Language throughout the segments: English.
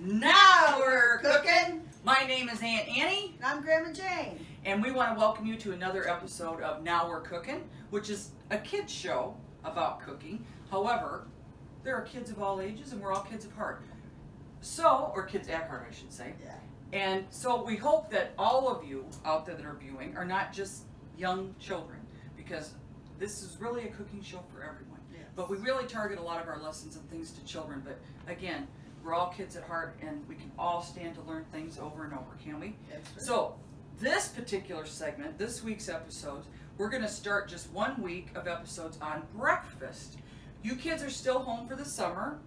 Now we're cooking. My name is Aunt Annie. And I'm Grandma Jane. And we want to welcome you to another episode of Now We're Cooking, which is a kids show about cooking. However, there are kids of all ages and we're all kids of heart. Or kids at heart, I should say. Yeah. And so we hope that all of you out there that are viewing are not just young children, because this is really a cooking show for everyone. Yes. But we really target a lot of our lessons and things to children. But again, we're all kids at heart and we can all stand to learn things over and over, can we? That's right. So this particular segment, this week's episodes, we're going to start just 1 week of episodes on breakfast. You kids are still home for the summer,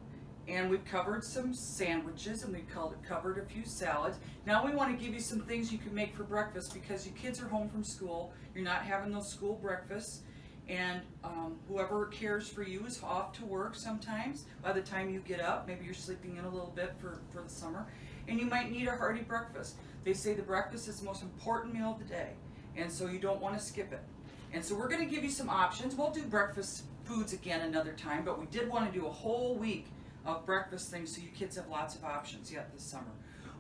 and we've covered some sandwiches and we've covered a few salads. Now we want to give you some things you can make for breakfast, because you kids are home from school. You're not having those school breakfasts, and whoever cares for you is off to work sometimes. By the time you get up, maybe you're sleeping in a little bit for the summer, and you might need a hearty breakfast. They say the breakfast is the most important meal of the day, and so you don't want to skip it. And so we're going to give you some options. We'll do breakfast foods again another time, but we did want to do a whole week of breakfast things so you kids have lots of options yet this summer.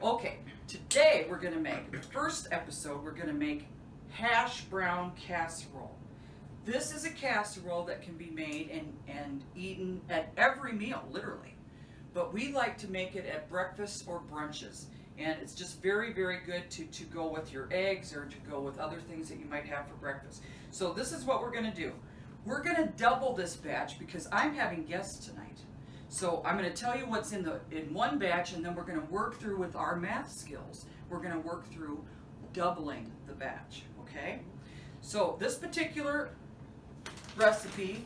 Okay, today we're going to make, the first episode, we're going to make hash brown casserole. This is a casserole that can be made and eaten at every meal, literally. But we like to make it at breakfast or brunches. And it's just very, very good to go with your eggs or to go with other things that you might have for breakfast. So this is what we're going to do. We're going to double this batch because I'm having guests tonight. So I'm going to tell you what's in one batch, and then we're going to work through with our math skills. We're going to work through doubling the batch, okay? So this particular recipe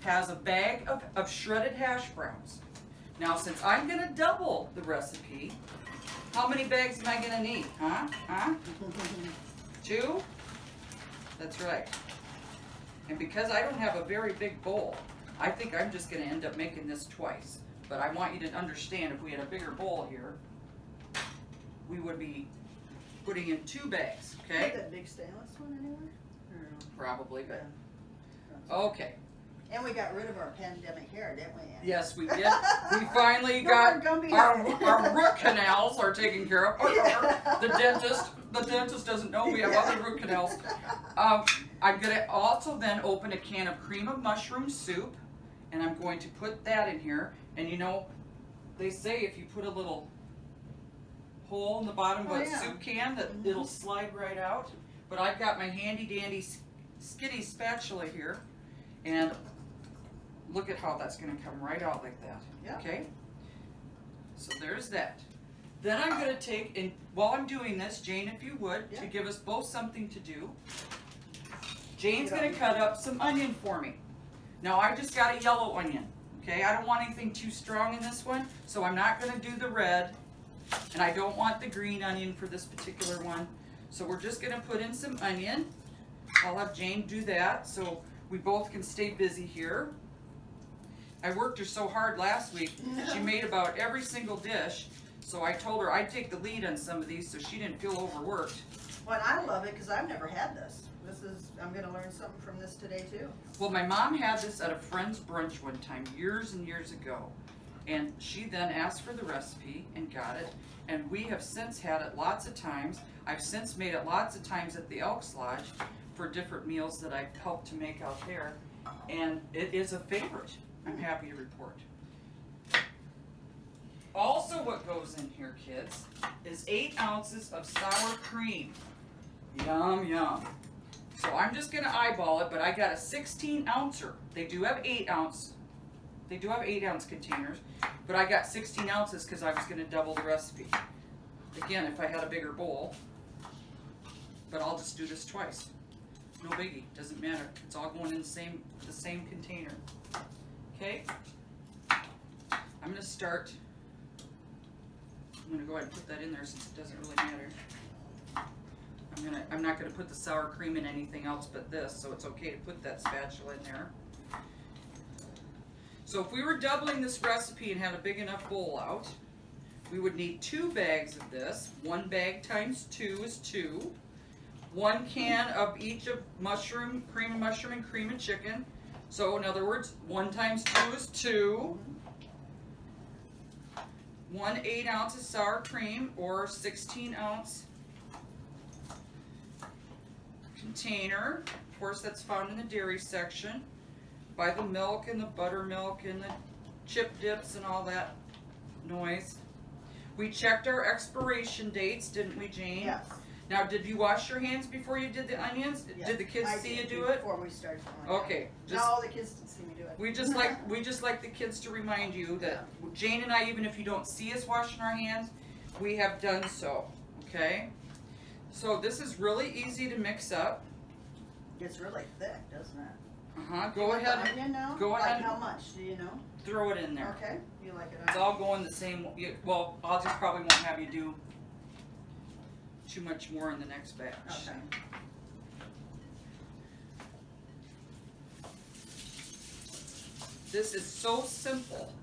has a bag of shredded hash browns. Now, since I'm going to double the recipe, how many bags am I going to need? Huh? 2? That's right. And because I don't have a very big bowl, I think I'm just going to end up making this twice. But I want you to understand, if we had a bigger bowl here, we would be putting in 2 bags, okay? That big stainless one anywhere? Probably, but Yeah. okay. And we got rid of our pandemic hair, didn't we, Ann? Yes, we did. We finally No got more Gumby our hair. root canals are taken care of. The dentist doesn't know we have other root canals. I'm going to also then open a can of cream of mushroom soup, and I'm going to put that in here. And you know, they say if you put a little hole in the bottom of a soup can, that it'll slide right out. But I've got my handy dandy skinny spatula here, and look at how that's going to come right out like that. Yeah. Okay? So there's that. Then I'm going to take, and while I'm doing this, Jane, if you would, Yeah. to give us both something to do, Jane's going to cut up some onion for me. Now, I just got a yellow onion. Okay? I don't want anything too strong in this one, so I'm not going to do the red, and I don't want the green onion for this particular one. So we're just going to put in some onion. I'll have Jane do that so we both can stay busy here. I worked her so hard last week, she made about every single dish, so I told her I'd take the lead on some of these so she didn't feel overworked. Well, I love it because I've never had this. I'm going to learn something from this today, too. Well, my mom had this at a friend's brunch one time, years and years ago, and she then asked for the recipe and got it, and we have since had it lots of times. I've since made it lots of times at the Elks Lodge for different meals that I've helped to make out there, and it is a favorite, I'm happy to report. Also, what goes in here, kids, is 8 ounces of sour cream. Yum, yum. So I'm just going to eyeball it, but I got a 16-ouncer. They do have 8-ounce. They do have 8-ounce containers, but I got 16 ounces because I was going to double the recipe. Again, if I had a bigger bowl, but I'll just do this twice. No biggie, doesn't matter. It's all going in the same container. Okay? I'm going to start. I'm going to go ahead and put that in there since it doesn't really matter. I'm not going to put the sour cream in anything else but this, so it's okay to put that spatula in there. So if we were doubling this recipe and had a big enough bowl out, we would need 2 bags of this. 1 bag times 2 is 2. 1 can of each of mushroom, cream of mushroom, and cream of chicken. So in other words, 1 times 2 is 2. 1 8-ounce of sour cream or 16-ounce container. Of course, that's found in the dairy section. Buy the milk and the buttermilk and the chip dips and all that noise. We checked our expiration dates, didn't we, Jane? Yes. Now, did you wash your hands before you did the onions? Yes. Did the kids I see did you do it? before we started filming. Okay. No, the kids didn't see me do it. We just like the kids to remind you that Yeah. Jane and I, even if you don't see us washing our hands, we have done so. Okay. So this is really easy to mix up. It's really thick, doesn't it? Go You ahead. want the onion now? Go Like ahead. how much? Do you know? Throw it in there. Okay. You like it? It's all going the same. Well, I'll just probably won't have you do too much more in the next batch. Okay. This is so simple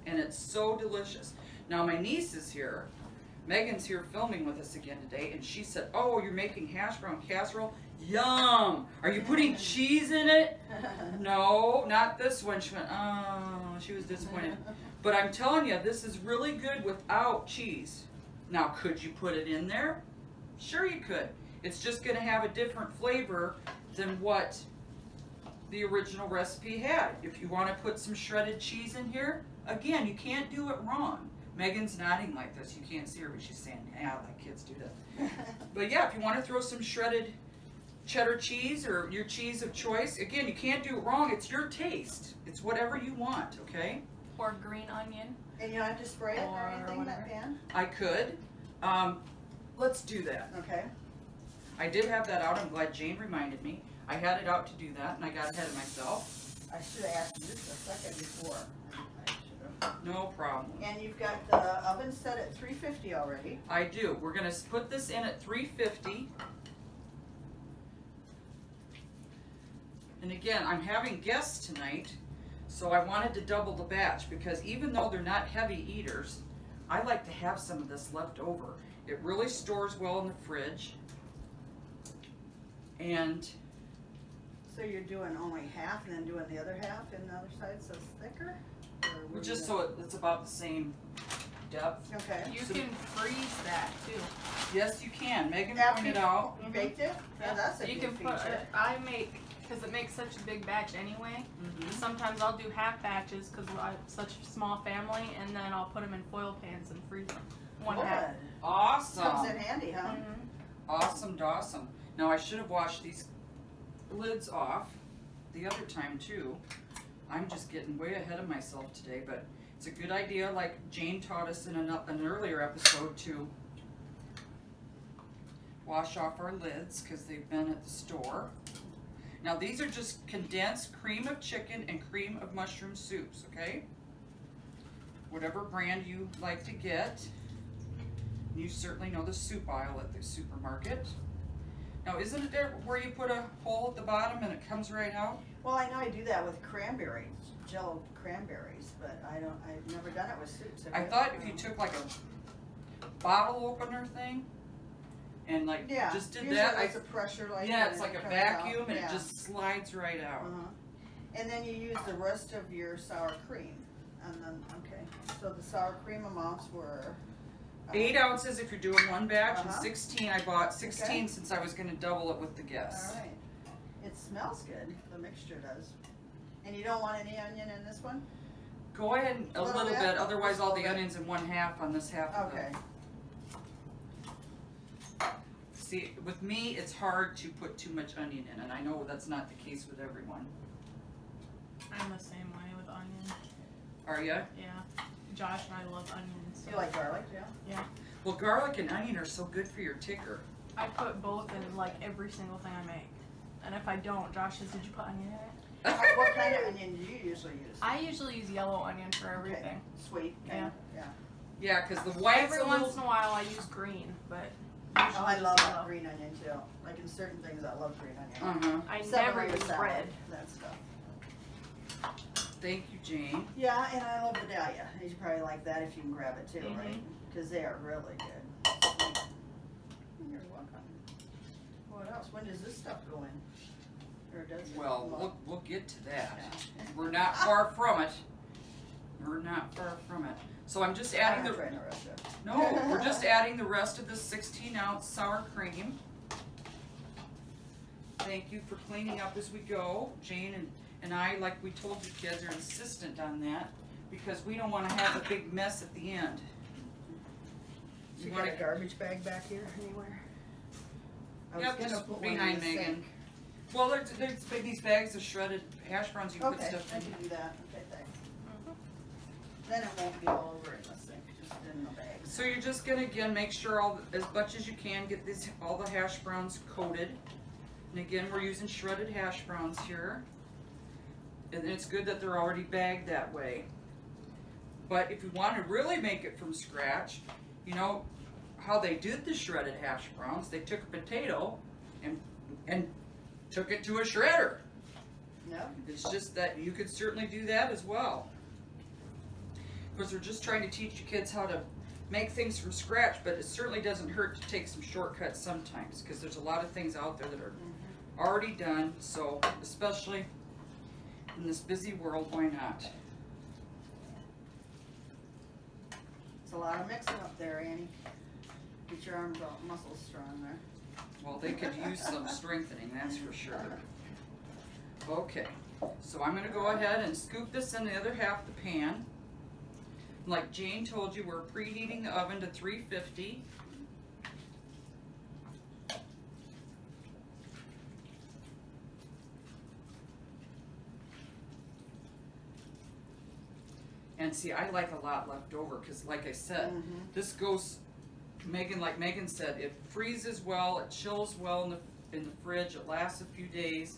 and it's so delicious. Now my niece is here. Megan's here filming with us again today, and she said, "Oh, you're making hash brown casserole? Yum! Are you putting cheese in it?" No, not this one. She went, "Oh," she was disappointed. But I'm telling you, this is really good without cheese. Now, could you put it in there? Sure you could. It's just going to have a different flavor than what the original recipe had. If you want to put some shredded cheese in here, again, you can't do it wrong. Megan's nodding like this. You can't see her, but she's saying, "Yeah, like kids do that." But yeah, if you want to throw some shredded cheddar cheese or your cheese of choice, again, you can't do it wrong. It's your taste. It's whatever you want, okay? Or green onion. And you don't have to spray it or Or anything in that whatever. pan? I could. Let's do that. Okay. I did have that out. I'm glad Jane reminded me. I had it out to do that, and I got ahead of myself. I should have asked you just a second before. I should have. No problem. And you've got the oven set at 350 already. I do. We're going to put this in at 350. And again, I'm having guests tonight, so I wanted to double the batch because even though they're not heavy eaters, I like to have some of this left over. It really stores well in the fridge. And So you're doing only half and then doing the other half in the other side so it's thicker? Or what are just you so it's about the same depth. doing? Okay. You So- can freeze that too. Yes, you can. Megan After pointed you out. baked it? Yeah, that's a You good can put feature. it, I make, because it makes such a big batch anyway. Mhm. Sometimes I'll do half batches because I'm such a small family, and then I'll put them in foil pans and freeze them. One half. Good. Awesome. Comes in handy, huh? Mhm. Awesome, dawsome. Now I should have washed these lids off the other time too. I'm just getting way ahead of myself today, but it's a good idea, like Jane taught us in an earlier episode, to wash off our lids because they've been at the store. Now these are just condensed cream of chicken and cream of mushroom soups, okay? Whatever brand you like to get. You certainly know the soup aisle at the supermarket. Now, isn't it there where you put a hole at the bottom and it comes right out? Well, I know I do that with cranberries, gelled cranberries, but I've never done it with soups. Have I you? thought if you took like a bottle opener thing and like Yeah, just did usually that, it's a pressure like yeah, and it's it like a comes out. vacuum and Yeah. it just slides right out. Uh-huh. And then you use the rest of your sour cream. And then, okay, so the sour cream amounts were? 8 ounces if you're doing one batch, and Uh-huh. 16. I bought 16 Okay. since I was going to double it with the guests. All right. It smells good, the mixture does. And you don't want any onion in this one? Go ahead and a Little little bit? bit, otherwise Just a all the little bit. onions in one half on this half of Okay. See, with me, it's hard to put too much onion in, and I know that's not the case with everyone. I'm the same way with onion. Are ya? Yeah. Josh and I love onions. So. You like garlic, yeah? Yeah. Well, garlic and onion are so good for your ticker. I put both in like every single thing I make. And if I don't, Josh says, "Did you put onion in it?" What kind of onion do you usually use? I usually use yellow onion for Okay. everything. Sweet, kind of, yeah. Yeah, because the white's Every a little... once in a while I use green, but Oh, I usually love just yellow. green onion too. Like in certain things, I love green onion. Uh-huh. I Except never for the use salad, red. that stuff. Thank you, Jane. Yeah, and I love the dahlia. You should probably like that if you can grab it too, Mhm. right? Because they are really good. Sweet. You're welcome. What else? When does this stuff go in? Or does it? Well, we'll get to that. Yeah. We're not far from it. We're not far from it. So I'm just I'm adding not the, trying to rush it. no, we're just adding the rest of the 16-ounce sour cream. Thank you for cleaning up as we go. Jane and I, like we told you kids, are insistent on that because we don't want to have a big mess at the end. You got a garbage bag back here anywhere? I was Yep, gonna just put one in behind the Megan. sink. Well, there's these bags of shredded hash browns you can put Okay, stuff I in. can do that. Okay, thanks. Mhm. Then it won't be all over in the sink, just in the bags. So you're just gonna again make sure as much as you can get all the hash browns coated. And again, we're using shredded hash browns here. And it's good that they're already bagged that way. But if you want to really make it from scratch, you know how they did the shredded hash browns. They took a potato and took it to a shredder. No? It's just that you could certainly do that as well. Because we're just trying to teach you kids how to make things from scratch, but it certainly doesn't hurt to take some shortcuts sometimes, because there's a lot of things out there that are already done, so especially in this busy world, why not? It's a lot of mixing up there, Annie. Get your arms all muscles strong there. Well, they could use some strengthening, that's for sure. Okay, so I'm gonna go ahead and scoop this in the other half of the pan. Like Jane told you, we're preheating the oven to 350. And see, I like a lot left over because, like I said, this goes, like Megan said, it freezes well, it chills well in the fridge, it lasts a few days.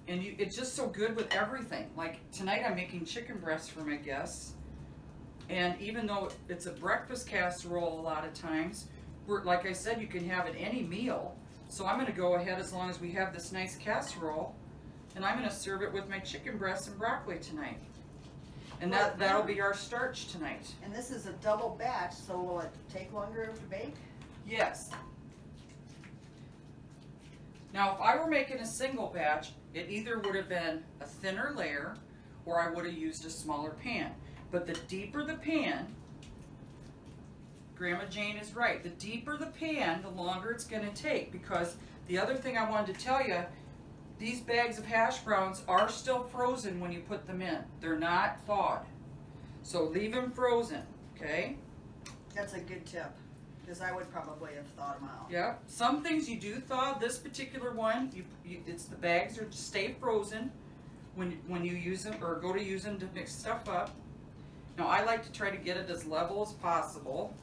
And it's just so good with everything. Like tonight I'm making chicken breasts for my guests. And even though it's a breakfast casserole a lot of times, like I said, you can have it any meal. So I'm gonna go ahead as long as we have this nice casserole, and I'm gonna serve it with my chicken breasts and broccoli tonight. And that'll be our starch tonight. And this is a double batch, so will it take longer to bake? Yes. Now, if I were making a single batch, it either would have been a thinner layer, or I would have used a smaller pan. But the deeper the pan, Grandma Jane is right, the deeper the pan, the longer it's gonna take, because the other thing I wanted to tell you, these bags of hash browns are still frozen when you put them in. They're not thawed. So leave them frozen, okay? That's a good tip, because I would probably have thawed them out. Yep. Some things you do thaw. This particular one, it's the bags are stay frozen when you use them or go to use them to mix stuff up. Now I like to try to get it as level as possible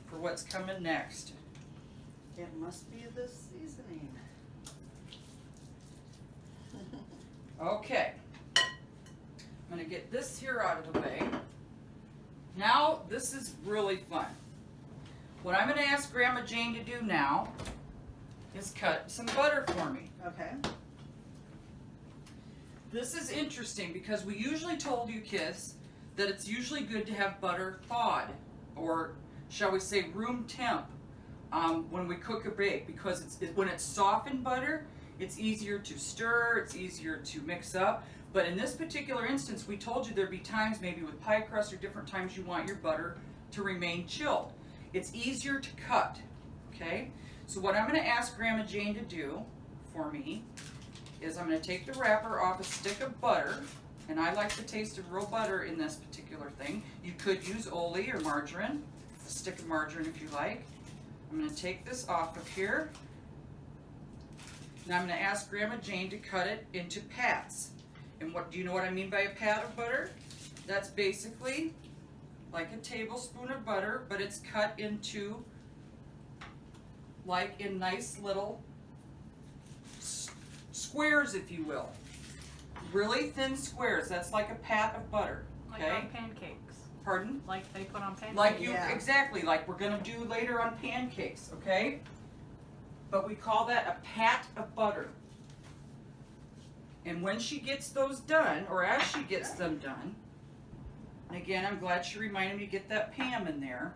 for what's coming next. It must be the seasoning. Okay. I'm gonna get this here out of the way. Now this is really fun. What I'm gonna ask Grandma Jane to do now is cut some butter for me. Okay. This is interesting because we usually told you kids that it's usually good to have butter thawed, or shall we say room temp, when we cook or bake, because when it's softened butter, it's easier to stir, it's easier to mix up. But in this particular instance, we told you there'd be times maybe with pie crust or different times you want your butter to remain chilled. It's easier to cut, okay? So what I'm gonna ask Grandma Jane to do for me is I'm gonna take the wrapper off a stick of butter, and I like the taste of real butter in this particular thing. You could use Ole or margarine, a stick of margarine if you like. I'm gonna take this off of here. Now I'm gonna ask Grandma Jane to cut it into pats. And do you know what I mean by a pat of butter? That's basically like a tablespoon of butter, but it's cut into like in nice little squares, if you will. Really thin squares. That's like a pat of butter. Okay? Like on pancakes. Pardon? Like they put on pancakes. Like you, Yeah. exactly, like we're gonna do later on pancakes, okay? But we call that a pat of butter. And when she gets those done, or as she gets them done, and again, I'm glad she reminded me to get that Pam in there.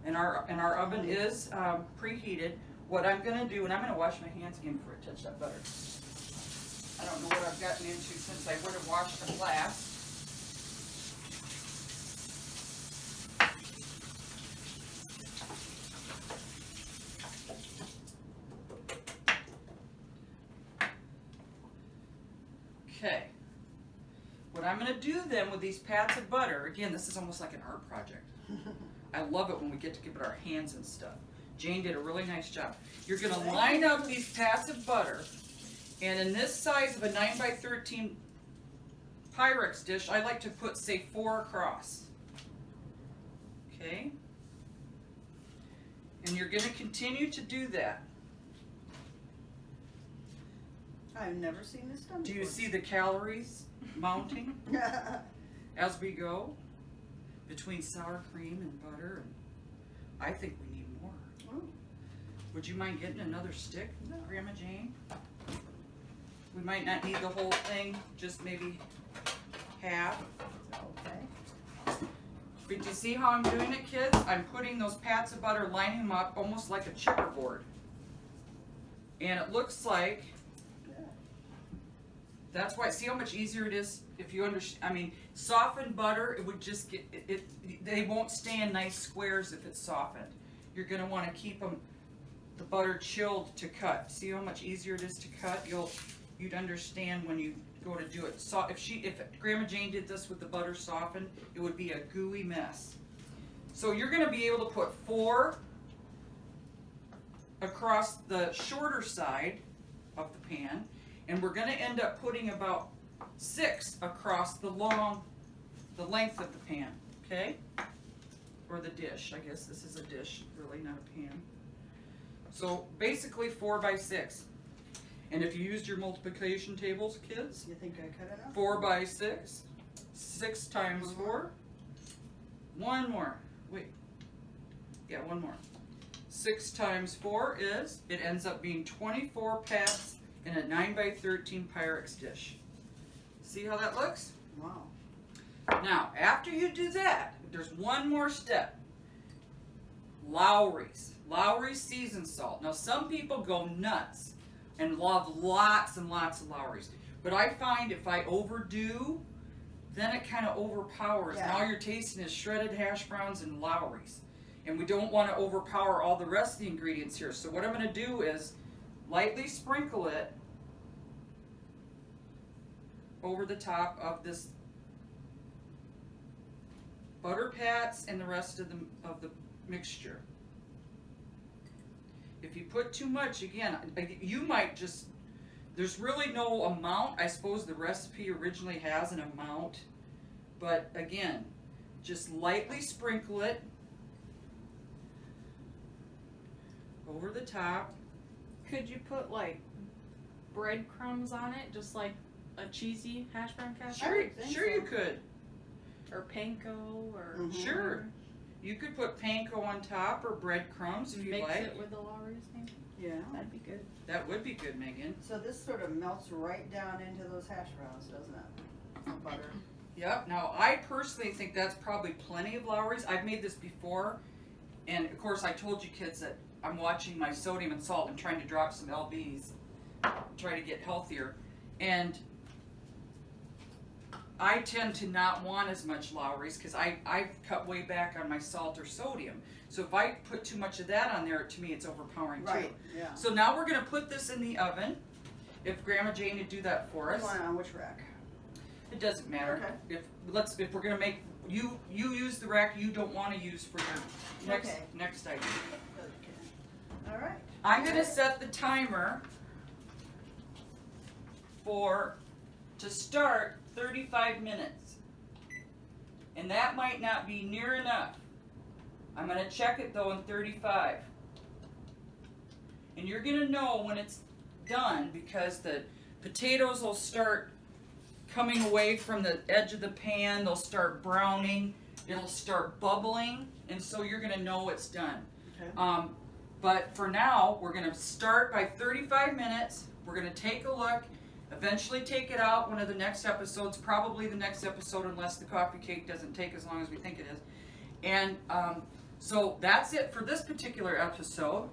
And our oven is preheated. What I'm gonna do, and I'm gonna wash my hands again before I touch that butter. I don't know what I've gotten into since I would have washed them last. gonna do them with these pats of butter. Again, this is almost like an art project. I love it when we get to give it our hands and stuff. Jayne did a really nice job. You're gonna line up these pats of butter, and in this size of a 9x13 Pyrex dish, I like to put, say, 4 across. Okay? And you're gonna continue to do that. I've never seen this done Do before. you see the calories mounting as we go? Between sour cream and butter, and I think we need more. Ooh. Would you mind getting another stick, No. Grandma Jayne? We might not need the whole thing, just maybe half. Okay. But you see how I'm doing it, kids? I'm putting those pats of butter, lining them up almost like a checkerboard. And it looks like, that's why, see how much easier it is if you understand, I mean, softened butter, it would just get, they won't stay in nice squares if it's softened. You're gonna wanna keep them, the butter chilled to cut. See how much easier it is to cut? You'd understand when you go to do it. So if Grandma Jayne did this with the butter softened, it would be a gooey mess. So you're gonna be able to put 4 across the shorter side of the pan, and we're gonna end up putting about 6 across the length of the pan, okay? Or the dish, I guess this is a dish, really not a pan. So basically 4 by 6. And if you used your multiplication tables, kids, You think I cut enough? 4 by 6, 6 times 4, 1 more, wait, yeah, 1 more. 6 times 4 is, it ends up being 24 pats in a 9x13 Pyrex dish. See how that looks? Wow. Now, after you do that, there's one more step. Lowry's seasoned salt. Now, some people go nuts and love lots and lots of Lowry's. But I find if I overdo, then it kind of overpowers. Yeah. Now you're tasting is shredded hash browns and Lowry's. And we don't want to overpower all the rest of the ingredients here. So what I'm going to do is lightly sprinkle it over the top of this butter pats and the rest of the mixture. If you put too much, again, you might just, there's really no amount. I suppose the recipe originally has an amount, but again, just lightly sprinkle it over the top. Could you put like breadcrumbs on it, just like a cheesy hash brown casserole? would think Sure so. you could. Or panko, or Mhm. Sure. You could put panko on top or breadcrumbs if you mix like. it with the Lowry's, maybe. Yeah. That'd be good. That would be good, Megan. So this sort of melts right down into those hash browns, doesn't it? The butter. Yep. Now, I personally think that's probably plenty of Lowry's. I've made this before, and of course, I told you kids that I'm watching my sodium and salt and trying to drop some lbs, try to get healthier, and I tend to not want as much Lowry's because I've cut way back on my salt or sodium. So if I put too much of that on there, to me it's overpowering too. Right, yeah. So now we're gonna put this in the oven. If Grandma Jayne would do that for us. On which rack? It doesn't matter. Okay. If we're gonna make, you use the rack you don't wanna use for your next item. Okay. All right. I'm gonna set the timer to start 35 minutes. And that might not be near enough. I'm gonna check it though in 35. And you're gonna know when it's done because the potatoes will start coming away from the edge of the pan, they'll start browning, it'll start bubbling, and so you're gonna know it's done. Okay. But for now, we're gonna start by 35 minutes, we're gonna take a look, eventually take it out one of the next episodes, probably the next episode unless the coffee cake doesn't take as long as we think it is. And so that's it for this particular episode.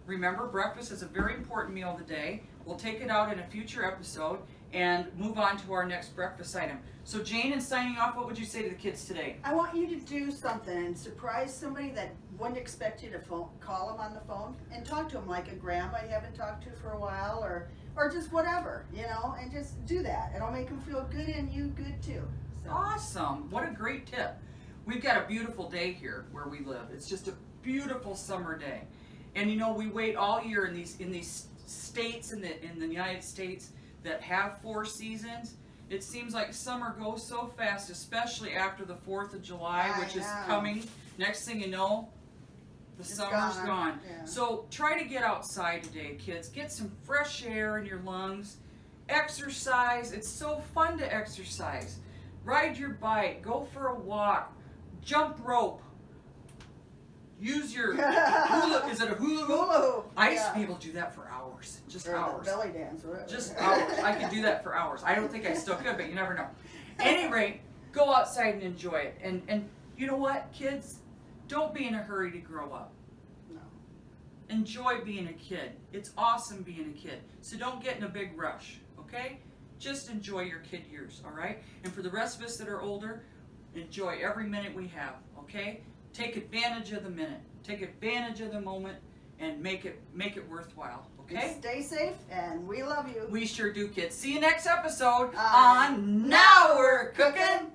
Remember, breakfast is a very important meal of the day. We'll take it out in a future episode and move on to our next breakfast item. So Jayne, in signing off, what would you say to the kids today? I want you to do something and surprise somebody that wouldn't expect you to call them on the phone and talk to them like a grandma you haven't talked to for a while or just whatever, and just do that. It'll make them feel good and you good too. So. Awesome. What a great tip. We've got a beautiful day here where we live. It's just a beautiful summer day. And you know, we wait all year in these states in the United States that have 4 seasons. It seems like summer goes so fast, especially after the 4th of July, which is coming. Next thing you know, the summer's gone. Yeah. So try to get outside today, kids. Get some fresh air in your lungs. Exercise. It's so fun to exercise. Ride your bike. Go for a walk. Jump rope. Use your hula. Is it a hula hoop? Hula hoop. I used to be able to do that for hours. Just Or hours. the belly dance, whatever. Just hours. I could do that for hours. I don't think I still could, but you never know. At any rate, go outside and enjoy it. And you know what, kids? Don't be in a hurry to grow up. No. Enjoy being a kid. It's awesome being a kid. So don't get in a big rush, okay? Just enjoy your kid years, all right? And for the rest of us that are older, enjoy every minute we have, okay? Take advantage of the minute. Take advantage of the moment and make it worthwhile, okay? Stay safe, and we love you. We sure do, kids. See you next episode Now on Now We're Cooking.